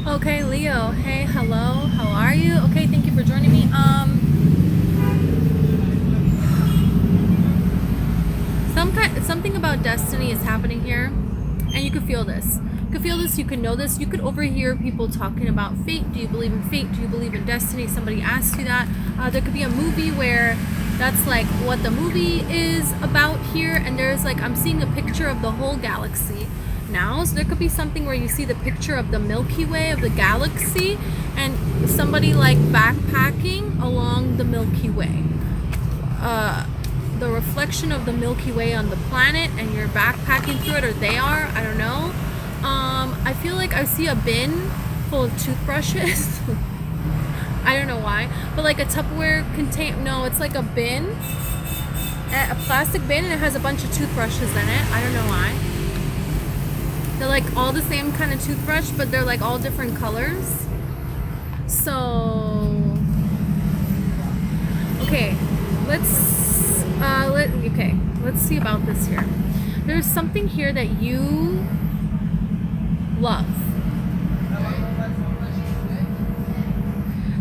Okay, Leo. Hey, hello. How are you? Okay, thank you for joining me. Something about destiny is happening here, and you could feel this. You could feel this. You could know this. You could overhear people talking about fate. Do you believe in fate? Do you believe in destiny? Somebody asks you that. There could be a movie where that's like what the movie is about here, and there's like I'm seeing a picture of the whole galaxy now. So there could be something where you see the picture of the Milky Way of the galaxy, and somebody like backpacking along the Milky Way. The reflection of the Milky Way on the planet, and you're backpacking through it, or they are, I don't know. I feel like I see a bin full of toothbrushes. I don't know why, but like a Tupperware contain. No, it's like a bin, a plastic bin, and it has a bunch of toothbrushes in it. I don't know why. They're like all the same kind of toothbrush, but they're like all different colors. So, okay, let's see about this here. There's something here that you love.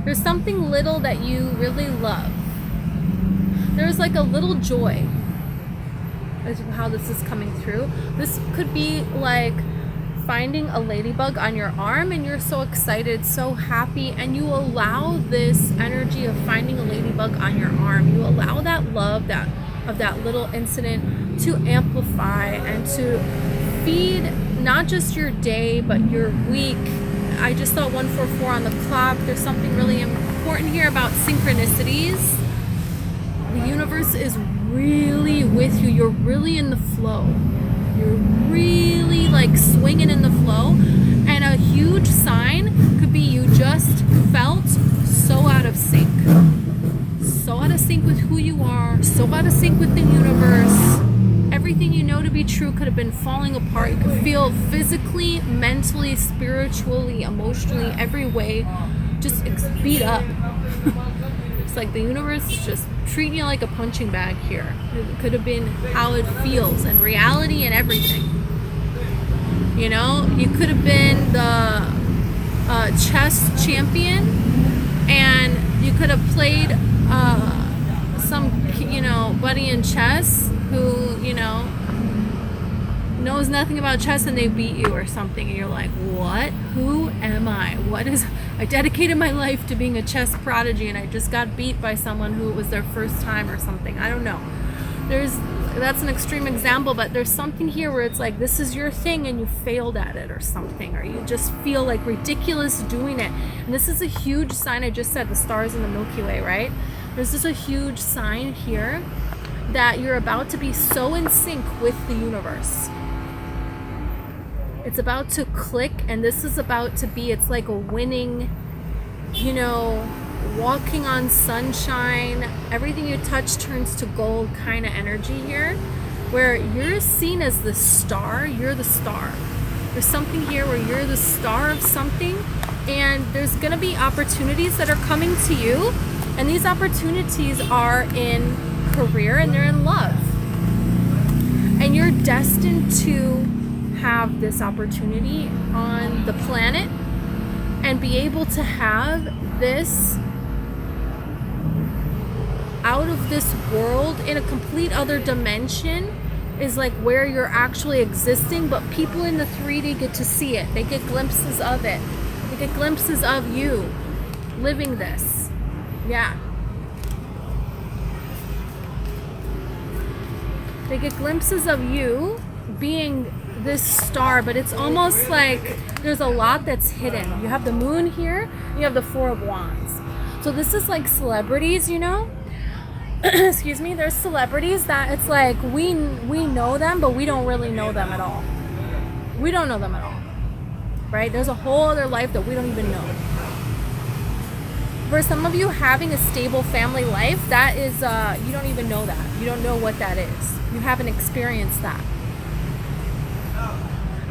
There's something little that you really love. There's like a little joy as how this is coming through. This could be like finding a ladybug on your arm, and you're so excited, so happy, and you allow this energy of finding a ladybug on your arm. You allow that love of that little incident to amplify and to feed not just your day but your week. I just saw 144 on the clock. There's something really important here about synchronicities. The universe is really with you. You're really in the flow. You're really like swinging in the flow. And a huge sign could be you just felt so out of sync. So out of sync with who you are. So out of sync with the universe. Everything you know to be true could have been falling apart. You could feel physically, mentally, spiritually, emotionally, every way just beat up. It's like the universe is just treating you like a punching bag here. It could have been how it feels and reality and everything. You know, you could have been the chess champion, and you could have played some, buddy in chess who, knows nothing about chess, and they beat you or something, and you're like, what? Who am I? I dedicated my life to being a chess prodigy, and I just got beat by someone who it was their first time or something. I don't know. That's an extreme example, but there's something here where it's like this is your thing and you failed at it or something, or you just feel like ridiculous doing it. And this is a huge sign. I just said the stars in the Milky Way, right? There's just a huge sign here that you're about to be so in sync with the universe. It's about to click, and this is about to be, it's like a winning, walking on sunshine, everything you touch turns to gold kind of energy here, where you're seen as the star. You're the star. There's something here where you're the star of something, and there's going to be opportunities that are coming to you, and these opportunities are in career and they're in love, and you're destined to have this opportunity on the planet and be able to have this out of this world in a complete other dimension is like where you're actually existing, but people in the 3D get to see it. They get glimpses of it. They get glimpses of you living this. Yeah. They get glimpses of you being this star, but it's almost like there's a lot that's hidden. You have the moon here, you have the Four of Wands. So this is like celebrities, excuse me, there's celebrities that it's like we know them, but we don't really know them at all. We don't know them at all, right? There's a whole other life that we don't even know. For some of you, having a stable family life, that is, you don't even know that. You don't know what that is. You haven't experienced that.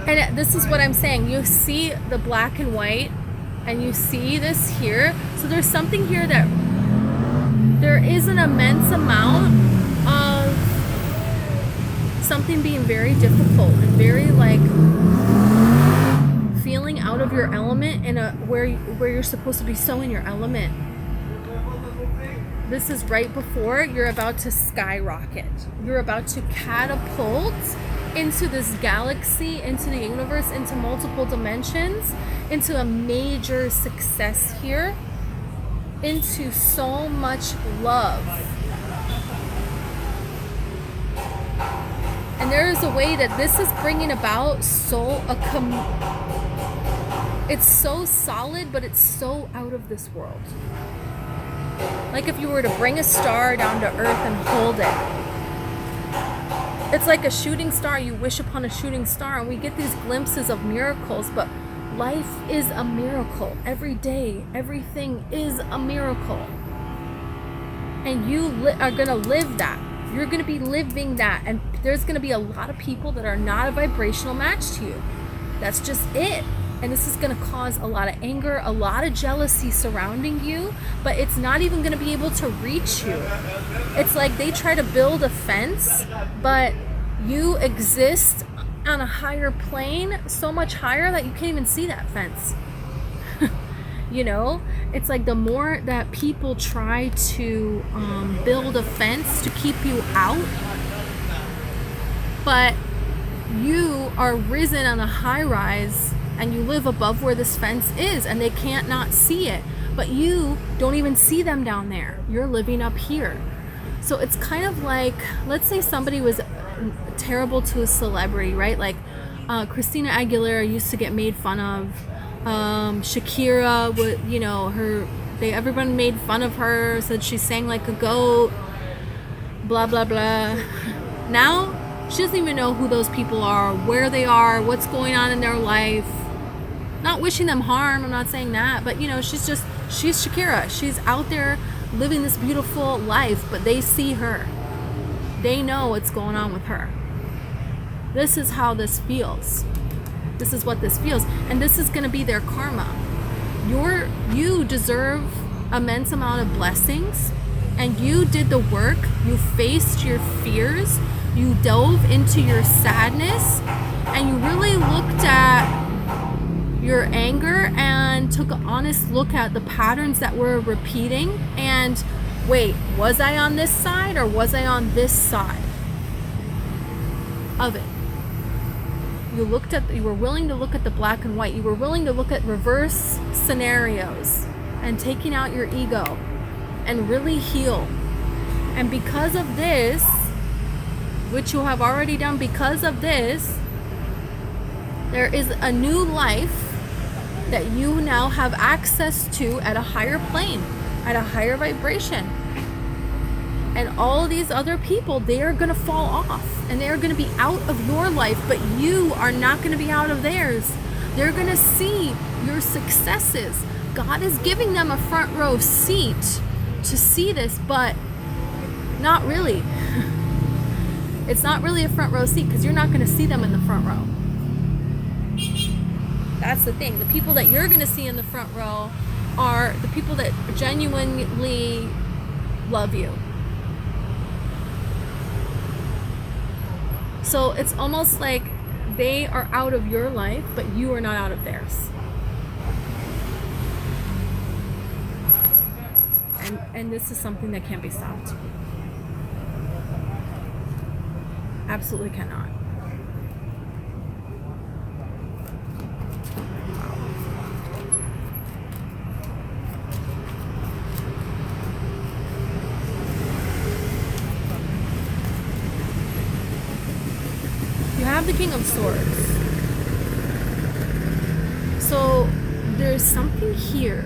And this is what I'm saying. You see the black and white, and you see this here. So there's something here that there is an immense amount of something being very difficult and very like feeling out of your element in a where you're supposed to be so in your element. This is right before you're about to skyrocket. You're about to catapult into this galaxy, into the universe, into multiple dimensions, into a major success here, into so much love. And there is a way that this is bringing about it's so solid, but it's so out of this world. Like if you were to bring a star down to earth and hold it. It's like a shooting star. You wish upon a shooting star, and we get these glimpses of miracles, but life is a miracle. Every day, everything is a miracle. And you are going to live that. You're going to be living that. And there's going to be a lot of people that are not a vibrational match to you. That's just it. And this is going to cause a lot of anger, a lot of jealousy surrounding you, but it's not even going to be able to reach you. It's like they try to build a fence, but you exist on a higher plane, so much higher that you can't even see that fence. You know, it's like the more that people try to build a fence to keep you out, but you are risen on a high rise and you live above where this fence is, and they can't not see it, but you don't even see them down there. You're living up here. So it's kind of like, let's say somebody was terrible to a celebrity, right? Like Christina Aguilera used to get made fun of. Shakira would, you know, everyone made fun of her, said she sang like a goat, blah blah blah. Now she doesn't even know who those people are, where they are, what's going on in their life. Not wishing them harm, I'm not saying that, but you know, she's Shakira. She's out there living this beautiful life, but they see her. They know what's going on with her. This is how this feels. This is what this feels. And this is going to be their karma. You deserve immense amount of blessings, and you did the work. You faced your fears. You dove into your sadness, and you really looked at your anger and took an honest look at the patterns that were repeating. And wait, was I on this side or was I on this side of it? You were willing to look at the black and white. You were willing to look at reverse scenarios and taking out your ego and really heal. And because of this, which you have already done, because of this, there is a new life that you now have access to at a higher plane, at a higher vibration. And all of these other people, they are going to fall off and they are going to be out of your life, but you are not going to be out of theirs. They're going to see your successes. God is giving them a front row seat to see this, but not really. It's not really a front row seat because you're not going to see them in the front row. That's the thing. The people that you're going to see in the front row are the people that genuinely love you. So it's almost like they are out of your life, but you are not out of theirs. And this is something that can't be stopped. Absolutely cannot. You have the King of Swords. So there's something here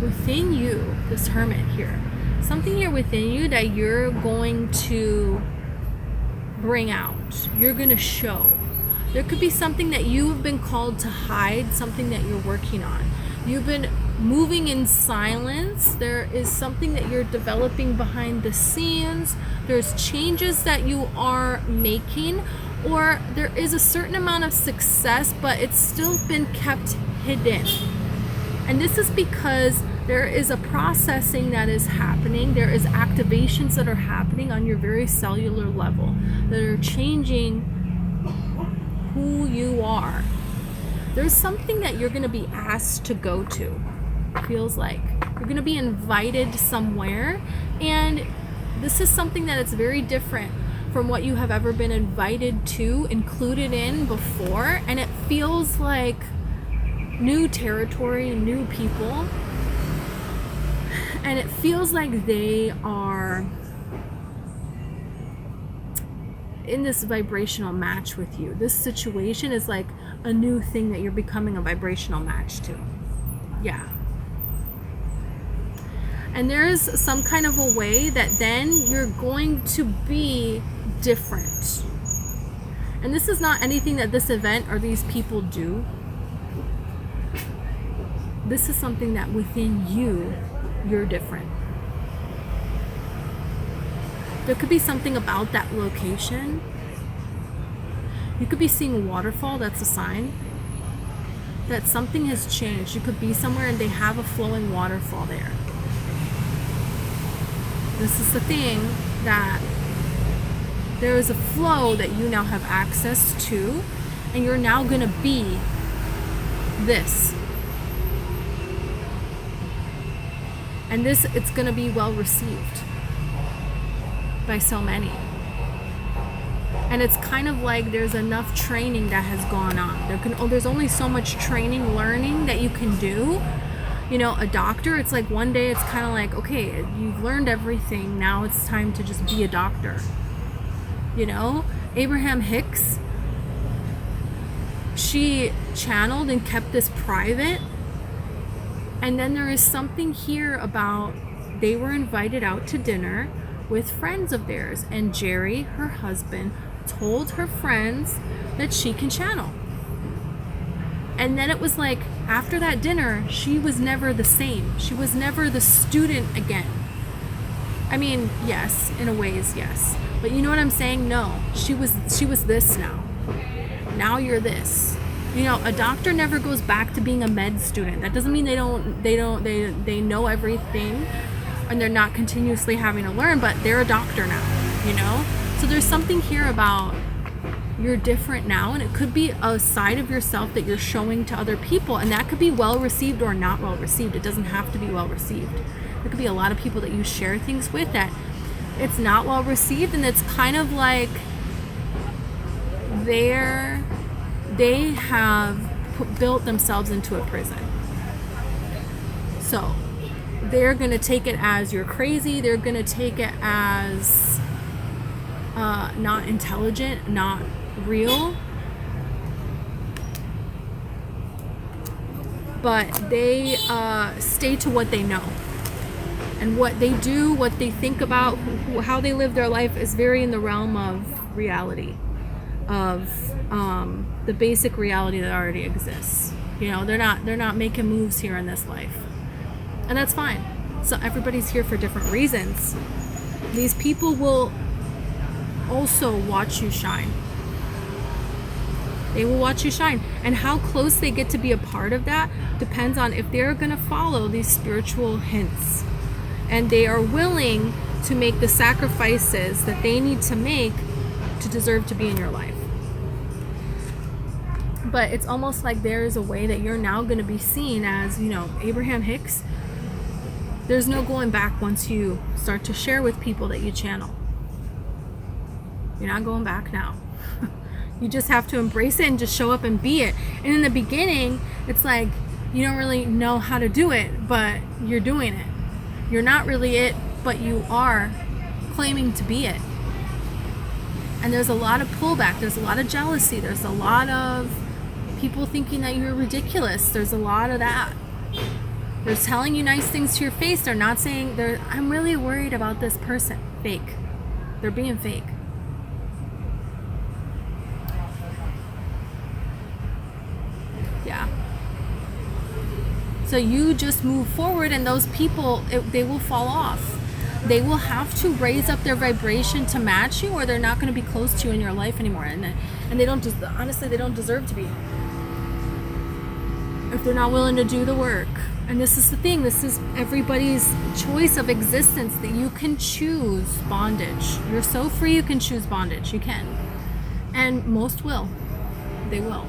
within you, this Hermit here, something here within you that you're going to bring out. You're going to show. There could be something that you have been called to hide, something that you're working on. You've been moving in silence. There is something that you're developing behind the scenes. There's changes that you are making, or there is a certain amount of success, but it's still been kept hidden. And this is because there is a processing that is happening. There is activations that are happening on your very cellular level that are changing who you are. There's something that you're going to be asked to go to. It feels like you're going to be invited somewhere, and this is something that is very different from what you have ever been invited to, included in before, and it feels like new territory, new people, and it feels like they are in this vibrational match with you. This situation is like a new thing that you're becoming a vibrational match to. Yeah. And there's some kind of a way that then you're going to be different. And this is not anything that this event or these people do. This is something that within you, you're different. There could be something about that location. You could be seeing a waterfall, that's a sign that something has changed. You could be somewhere and they have a flowing waterfall there. This is the thing, that there is a flow that you now have access to, and you're now going to be this. And this, it's going to be well received by so many. And it's kind of like there's enough training that has gone on. There's only so much training, learning that you can do. You know, a doctor, it's like one day it's kind of like, okay, you've learned everything, now it's time to just be a doctor. You know, Abraham Hicks, she channeled and kept this private. And then there is something here about they were invited out to dinner with friends of theirs, and Jerry, her husband, told her friends that she can channel. And then it was like, after that dinner, she was never the same. She was never the student again. I mean, yes, in a ways, yes. But you know what I'm saying? No, she was this now. Now you're this. You know, a doctor never goes back to being a med student. That doesn't mean they know everything and they're not continuously having to learn, but they're a doctor now, you know? So there's something here about you're different now, and it could be a side of yourself that you're showing to other people, and that could be well received or not well received. It doesn't have to be well received. There could be a lot of people that you share things with that it's not well received, and it's kind of like they have built themselves into a prison. So they're going to take it as you're crazy. They're going to take it as not intelligent, not real. But they stay to what they know. And what they do, what they think about, how they live their life is very in the realm of reality, of the basic reality that already exists. You know, they're not making moves here in this life, and that's fine. So everybody's here for different reasons. These people will also watch you shine. They will watch you shine, and how close they get to be a part of that depends on if they're going to follow these spiritual hints, and they are willing to make the sacrifices that they need to make to deserve to be in your life. But it's almost like there is a way that you're now going to be seen as, you know, Abraham Hicks. There's no going back once you start to share with people that you channel. You're not going back now. You just have to embrace it and just show up and be it. And in the beginning, it's like you don't really know how to do it, but you're doing it. You're not really it, but you are claiming to be it. And there's a lot of pullback. There's a lot of jealousy. There's a lot of people thinking that you're ridiculous. There's a lot of that. They're telling you nice things to your face. They're not saying, I'm really worried about this person. Fake. They're being fake. Yeah. So you just move forward, and those people, they will fall off. They will have to raise up their vibration to match you, or they're not going to be close to you in your life anymore. And they don't just, honestly, they don't deserve to be if they're not willing to do the work. And this is the thing. This is everybody's choice of existence, that you can choose bondage. You're so free. You can choose bondage. You can, and most will. They will.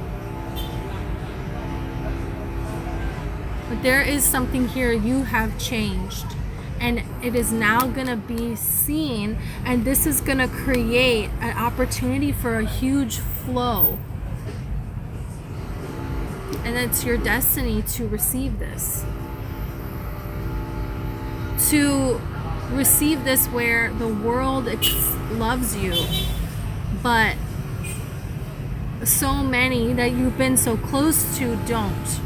But there is something here you have changed. And it is now going to be seen. And this is going to create an opportunity for a huge flow. And it's your destiny to receive this. To receive this where the world loves you, but so many that you've been so close to don't.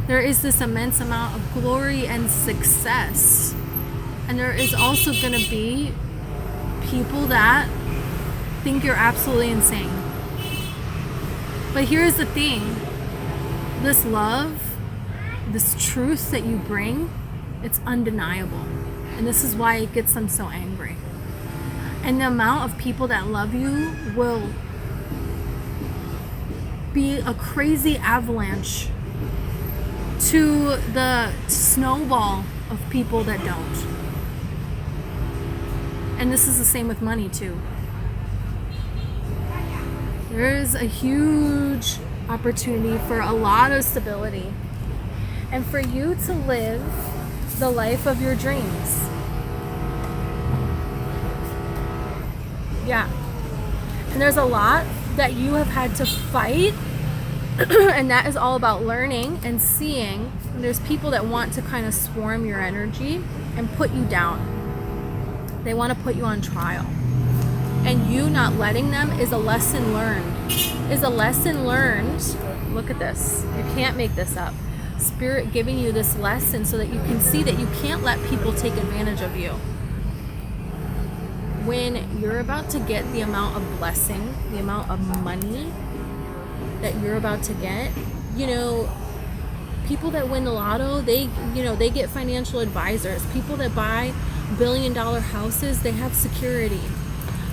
There is this immense amount of glory and success. And there is also going to be people that think you're absolutely insane. But here's the thing. This love, this truth that you bring, it's undeniable. And this is why it gets them so angry. And the amount of people that love you will be a crazy avalanche to the snowball of people that don't. And this is the same with money too. There is a huge opportunity for a lot of stability and for you to live the life of your dreams. Yeah. And there's a lot that you have had to fight. And that is all about learning and seeing. And there's people that want to kind of swarm your energy and put you down. They want to put you on trial. And you not letting them is a lesson learned. Is a lesson learned. Look at this. You can't make this up. Spirit giving you this lesson so that you can see that you can't let people take advantage of you. When you're about to get the amount of blessing, the amount of money that you're about to get, you know, people that win the lotto, they get financial advisors. People that buy billion-dollar houses, they have security.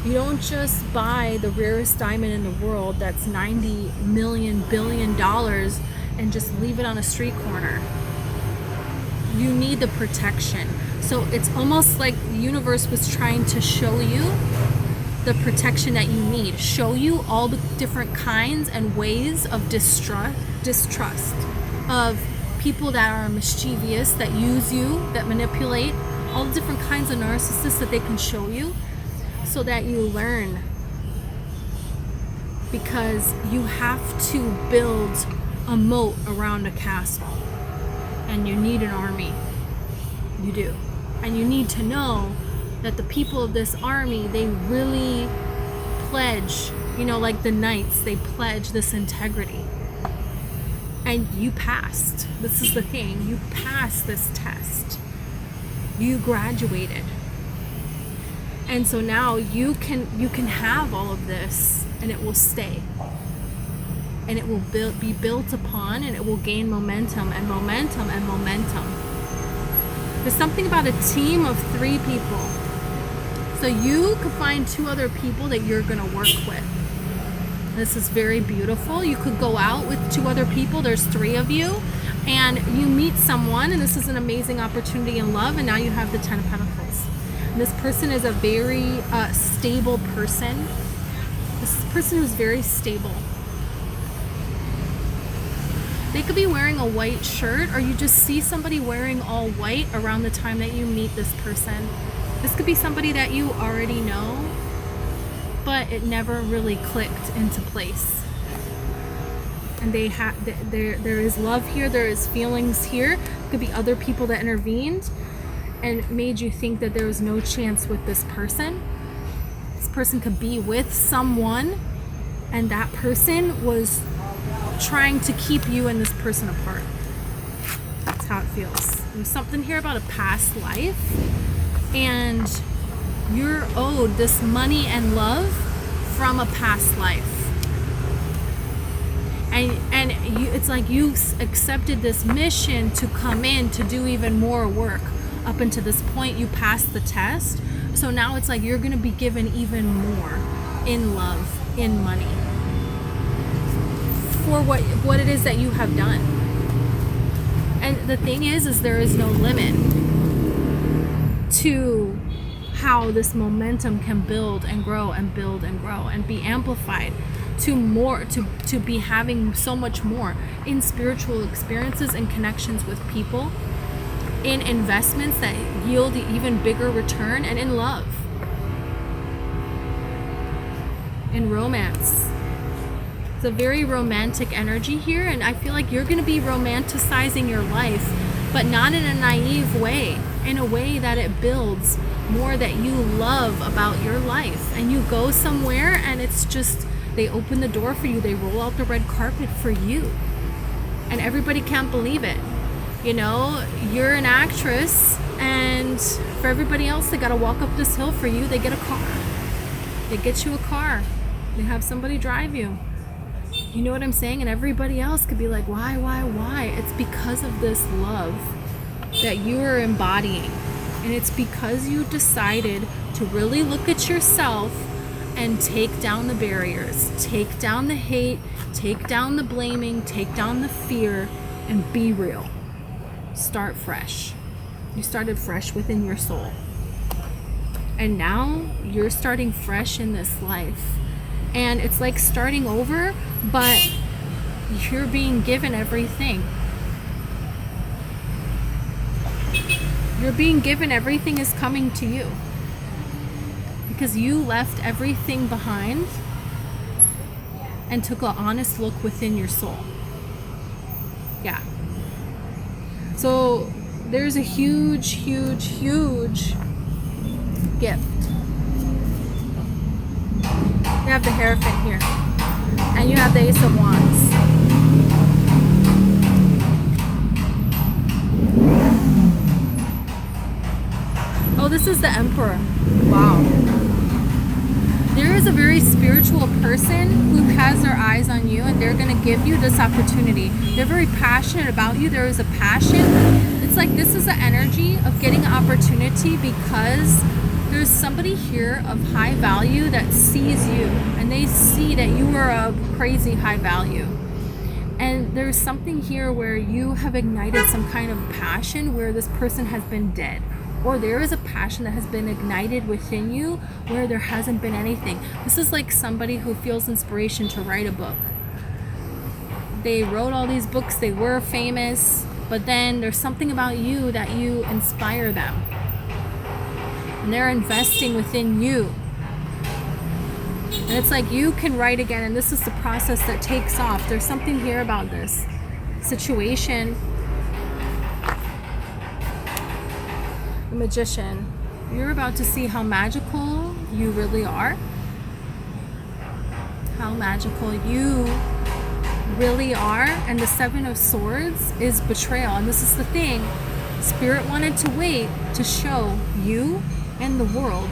You don't just buy the rarest diamond in the world that's 90 million billion dollars and just leave it on a street corner. You need the protection. So it's almost like the universe was trying to show you the protection that you need. Show you all the different kinds and ways of distrust of people that are mischievous, that use you, that manipulate, all the different kinds of narcissists that they can show you so that you learn. Because you have to build a moat around a castle. And you need an army. You do. And you need to know that the people of this army, they really pledge, you know, like the knights, they pledge this integrity. And you passed. This is the thing. You passed this test. You graduated. And so now you can have all of this and it will stay. And it will be built upon, and it will gain momentum and momentum and momentum. There's something about a team of 3 people. So you could find 2 other people that you're going to work with. This is very beautiful. You could go out with 2 other people. There's 3 of you. And you meet someone, and this is an amazing opportunity in love, and now you have the 10 of Pentacles. And this person is a very stable person. This person is very stable. They could be wearing a white shirt, or you just see somebody wearing all white around the time that you meet this person. This could be somebody that you already know, but it never really clicked into place. And there is love here, there is feelings here. It could be other people that intervened and made you think that there was no chance with this person. This person could be with someone, and that person was trying to keep you and this person apart. That's how it feels. There's something here about a past life, and you're owed this money and love from a past life. And it's like you accepted this mission to come in to do even more work. Up until this point, you passed the test. So now it's like you're going to be given even more in love, in money, for what it is that you have done. And the thing is there is no limit to how this momentum can build and grow and build and grow and be amplified. to be having so much more in spiritual experiences and connections with people, in investments that yield even bigger return, and in love, in romance. It's a very romantic energy here, and I feel like you're going to be romanticizing your life, but not in a naive way, in a way that it builds more that you love about your life. And you go somewhere and it's just, they open the door for you, they roll out the red carpet for you, and everybody can't believe it. You know, you're an actress, and for everybody else, they got to walk up this hill for you. They get a car, they get you a car, they have somebody drive you. You know what I'm saying? And everybody else could be like, why? It's because of this love that you are embodying. And it's because you decided to really look at yourself and take down the barriers, take down the hate, take down the blaming, take down the fear, and be real. Start fresh. You started fresh within your soul. And now you're starting fresh in this life. And it's like starting over, but you're being given everything. You're being given everything is coming to you. Because you left everything behind and took an honest look within your soul. Yeah. So there's a huge gift. You have the Hierophant here, and you have the Ace of Wands. Oh, this is the Emperor. Wow. There is a very spiritual person who has their eyes on you, and they're going to give you this opportunity. They're very passionate about you. There is a passion. It's like this is the energy of getting an opportunity because there's somebody here of high value that sees you, and they see that you are of crazy high value. And there's something here where you have ignited some kind of passion where this person has been dead. Or there is a passion that has been ignited within you where there hasn't been anything. This is like somebody who feels inspiration to write a book. They wrote all these books, they were famous, but then there's something about you that you inspire them. And they're investing within you. And it's like you can write again, and this is the process that takes off. There's something here about this situation. The Magician. You're about to see how magical you really are. How magical you really are. And the Seven of Swords is betrayal. And this is the thing. Spirit wanted to wait to show you and the world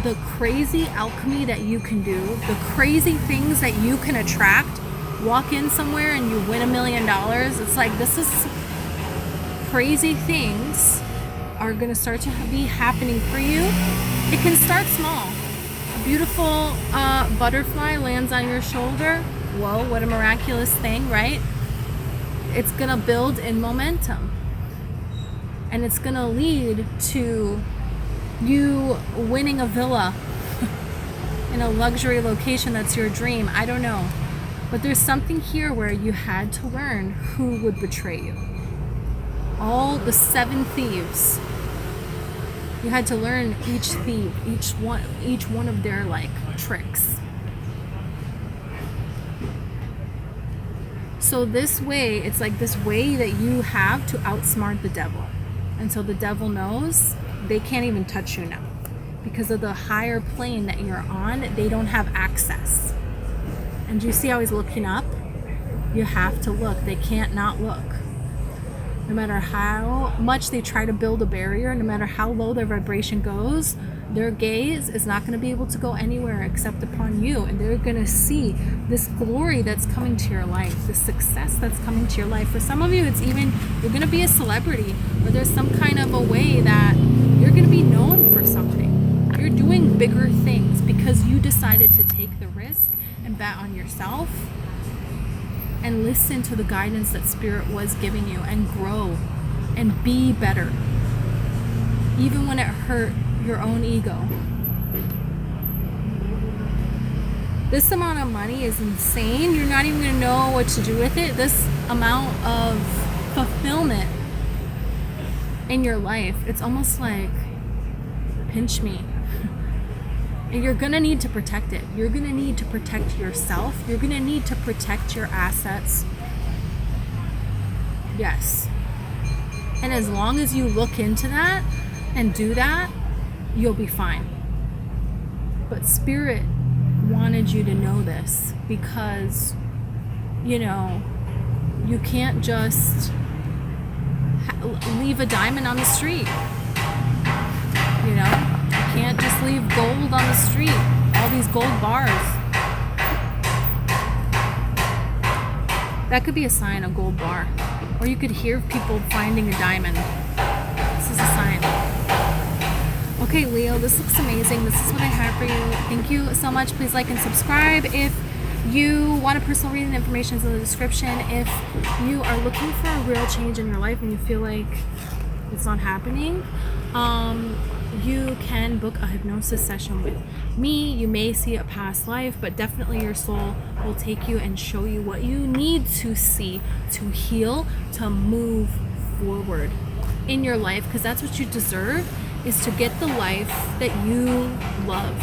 the crazy alchemy that you can do, the crazy things that you can attract. Walk in somewhere and you win $1 million. It's like this is crazy things are going to start to be happening for you. It can start small. A beautiful butterfly lands on your shoulder. Whoa, what a miraculous thing, right? It's going to build in momentum. And it's going to lead to you winning a villa in a luxury location that's your dream. I don't know. But there's something here where you had to learn who would betray you. All the 7 thieves. You had to learn each thief, each one of their like tricks. So this way, it's like this way that you have to outsmart the devil. And so the devil knows they can't even touch you now. Because of the higher plane that you're on, they don't have access. And you see how he's looking up? You have to look. They can't not look. No matter how much they try to build a barrier, no matter how low their vibration goes, their gaze is not going to be able to go anywhere except upon you. And they're going to see this glory that's coming to your life, this success that's coming to your life. For some of you, it's even, you're going to be a celebrity, or there's some kind of a way that you're going to be known for something. You're doing bigger things because you decided to take the risk and bet on yourself and listen to the guidance that Spirit was giving you and grow and be better. Even when it hurt your own ego. This amount of money is insane. You're not even going to know what to do with it. This amount of fulfillment in your life, it's almost like pinch me. And you're going to need to protect it. You're going to need to protect yourself. You're going to need to protect your assets. Yes. And as long as you look into that and do that, you'll be fine. But Spirit wanted you to know this because, you know, you can't just leave a diamond on the street. You know, you can't just leave gold on the street. All these gold bars. That could be a sign, a gold bar. Or you could hear people finding a diamond. This is a sign. Okay, Leo, this looks amazing. This is what I have for you. Thank you so much. Please like and subscribe. If you want a personal reading, information is in the description. If you are looking for a real change in your life and you feel like it's not happening, you can book a hypnosis session with me. You may see a past life, but definitely your soul will take you and show you what you need to see to heal, to move forward in your life, because that's what you deserve, is to get the life that you love.